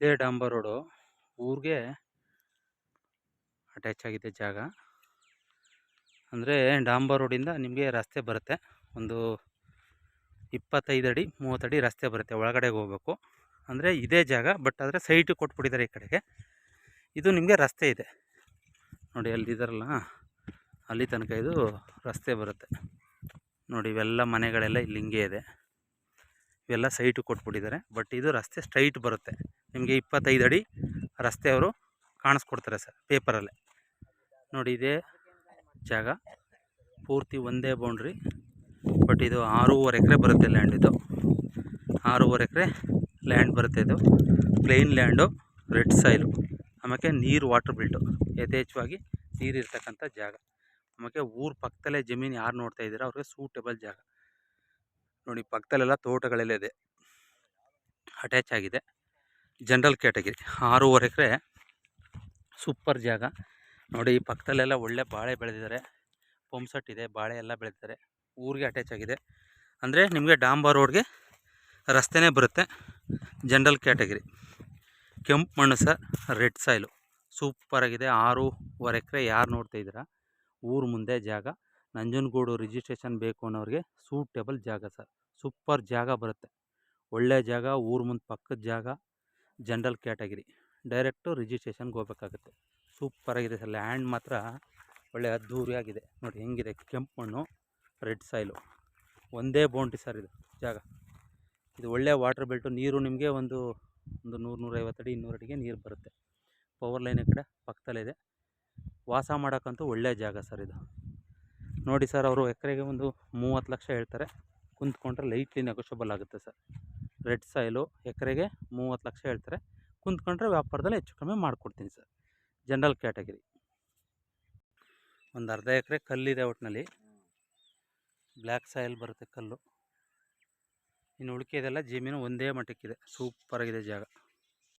ಇದೇ ಡಾಂಬರ್ ರೋಡು ಊರಿಗೆ ಅಟ್ಯಾಚ್ ಆಗಿದೆ ಜಾಗ. ಅಂದರೆ ಡಾಂಬರ್ ರೋಡಿಂದ ನಿಮಗೆ ರಸ್ತೆ ಬರುತ್ತೆ, ಒಂದು 25 ಅಡಿ 30 ಅಡಿ ರಸ್ತೆ ಬರುತ್ತೆ, ಒಳಗಡೆಗೆ ಹೋಗ್ಬೇಕು. ಅಂದರೆ ಇದೇ ಜಾಗ, ಬಟ್ ಆದರೆ ಸೈಟು ಕೊಟ್ಬಿಟ್ಟಿದ್ದಾರೆ ಈ ಕಡೆಗೆ. ಇದು ನಿಮಗೆ ರಸ್ತೆ ಇದೆ ನೋಡಿ, ಅಲ್ಲಿದ್ದಾರಲ್ಲ ಅಲ್ಲಿ ತನಕ ಇದು ರಸ್ತೆ ಬರುತ್ತೆ ನೋಡಿ. ಇವೆಲ್ಲ ಮನೆಗಳೆಲ್ಲ ಇಲ್ಲಿ ಹಿಂಗೆ ಇದೆ, ಇವೆಲ್ಲ ಸೈಟು ಕೊಟ್ಬಿಟ್ಟಿದ್ದಾರೆ. ಬಟ್ ಇದು ರಸ್ತೆ ಸ್ಟ್ರೈಟ್ ಬರುತ್ತೆ ನಿಮಗೆ, 25 ಅಡಿ ರಸ್ತೆ ಅವರು ಕಾಣಿಸ್ಕೊಡ್ತಾರೆ ಸರ್ ಪೇಪರಲ್ಲೇ ನೋಡಿ. ಇದೇ ಜಾಗ ಪೂರ್ತಿ ಒಂದೇ ಬೌಂಡ್ರಿ, ಬಟ್ ಇದು 6.5 ಎಕರೆ ಬರುತ್ತೆ ಲ್ಯಾಂಡ್. ಇದು 6.5 ಎಕರೆ ಲ್ಯಾಂಡ್ ಬರುತ್ತೆ. ಇದು ಪ್ಲೇನ್ ಲ್ಯಾಂಡು, ರೆಡ್ ಸಾಯಿಲು, ಆಮೇಲೆ ನೀರು ವಾಟರ್ ಬಿಲ್ಟು, ಯಥೇಚ್ಛವಾಗಿ ನೀರು ಇರ್ತಕ್ಕಂಥ ಜಾಗ. ಆಮೇಲೆ ಊರ ಪಕ್ಕದಲ್ಲೇ ಜಮೀನು ಯಾರು ನೋಡ್ತಾ ಇದ್ದೀರಾ ಅವ್ರಿಗೆ ಸೂಟೇಬಲ್ ಜಾಗ ನೋಡಿ. ಪಕ್ಕದಲ್ಲೆಲ್ಲ ತೋಟಗಳೆಲ್ಲ ಇದೆ, ಅಟ್ಯಾಚ್ ಆಗಿದೆ. ಜನರಲ್ ಕ್ಯಾಟಗಿರಿ 6.5 ಎಕರೆ ಸೂಪರ್ ಜಾಗ ನೋಡಿ. ಈ ಪಕ್ಕದಲ್ಲೆಲ್ಲ ಒಳ್ಳೆ ಬಾಳೆ ಬೆಳೆದಿದ್ದಾರೆ, ಪಂಪ್ಸೆಟ್ ಇದೆ, ಬಾಳೆ ಎಲ್ಲ ಬೆಳೆದಿದ್ದಾರೆ. ಊರಿಗೆ ಅಟ್ಯಾಚ್ ಆಗಿದೆ. ಅಂದರೆ ನಿಮಗೆ ಡಾಂಬರ್ ರೋಡ್ಗೆ ರಸ್ತೆನೇ ಬರುತ್ತೆ. ಜನರಲ್ ಕ್ಯಾಟಗಿರಿ, ಕೆಂಪು ಮಣ್ಣು ಸರ್, ರೆಡ್ ಸಾಯಿಲು, ಸೂಪರಾಗಿದೆ. 6.5 ಎಕರೆ ಯಾರು ನೋಡ್ತಾ ಇದ್ದೀರಾ, ಊರು ಮುಂದೆ ಜಾಗ. ನಂಜನಗೂಡು ರಿಜಿಸ್ಟ್ರೇಷನ್ ಬೇಕು ಅನ್ನೋರಿಗೆ ಸೂಟೇಬಲ್ ಜಾಗ ಸರ್, ಸೂಪರ್ ಜಾಗ ಬರುತ್ತೆ, ಒಳ್ಳೆ ಜಾಗ, ಊರು ಮುಂದೆ ಪಕ್ಕದ ಜಾಗ. ಜನರಲ್ ಕ್ಯಾಟಗಿರಿ, ಡೈರೆಕ್ಟು ರಿಜಿಸ್ಟ್ರೇಷನ್ಗೆ ಹೋಗ್ಬೇಕಾಗುತ್ತೆ. ಸೂಪರಾಗಿದೆ ಸರ್, ಲ್ಯಾಂಡ್ ಮಾತ್ರ ಒಳ್ಳೆ ಅದ್ಧೂರಿಯಾಗಿದೆ ನೋಡಿ. ಹೆಂಗಿದೆ, ಕೆಂಪು ಮಣ್ಣು, ರೆಡ್ ಸಾಯಿಲು, ಒಂದೇ ಬೌಂಡ್ರಿ ಸರ್ ಇದು ಜಾಗ. ಇದು ಒಳ್ಳೆ ವಾಟರ್ ಬೆಲ್ಟು, ನೀರು ನಿಮಗೆ ಒಂದು 100-150 ಅಡಿ 200 ಅಡಿಗೆ ನೀರು ಬರುತ್ತೆ. ಪವರ್ ಲೈನ್ ಈ ಕಡೆ ಪಕ್ಕದಲ್ಲಿದೆ. ವಾಸ ಮಾಡೋಕ್ಕಂತೂ ಒಳ್ಳೆಯ ಜಾಗ ಸರ್ ಇದು ನೋಡಿ. ಸರ್ ಅವರು ಎಕರೆಗೆ ಒಂದು 30 ಲಕ್ಷ ಹೇಳ್ತಾರೆ, ಕುಂತ್ಕೊಂಡ್ರೆ ಲೈಟ್ಲಿ ನೆಗೋಷಿಯಬಲ್ ಆಗುತ್ತೆ ಸರ್. ರೆಡ್ ಸಾಯಿಲು ಎಕರೆಗೆ 30 ಲಕ್ಷ ಹೇಳ್ತಾರೆ, ಕುಂತ್ಕೊಂಡ್ರೆ ವ್ಯಾಪಾರದಲ್ಲಿ ಹೆಚ್ಚು ಕಮ್ಮಿ ಮಾಡಿಕೊಡ್ತೀನಿ ಸರ್. ಜನರಲ್ ಕ್ಯಾಟಗಿರಿ, ಒಂದು ಅರ್ಧ ಎಕರೆ ಕಲ್ಲಿದೆ, ಒಟ್ಟಿನಲ್ಲಿ ಬ್ಲ್ಯಾಕ್ ಸಾಯಿಲ್ ಬರುತ್ತೆ ಕಲ್ಲು. ಇನ್ನು ಉಳಿಕೆದೆಲ್ಲ ಜಮೀನು ಒಂದೇ ಮಟ್ಟಕ್ಕಿದೆ, ಸೂಪರಾಗಿದೆ ಜಾಗ.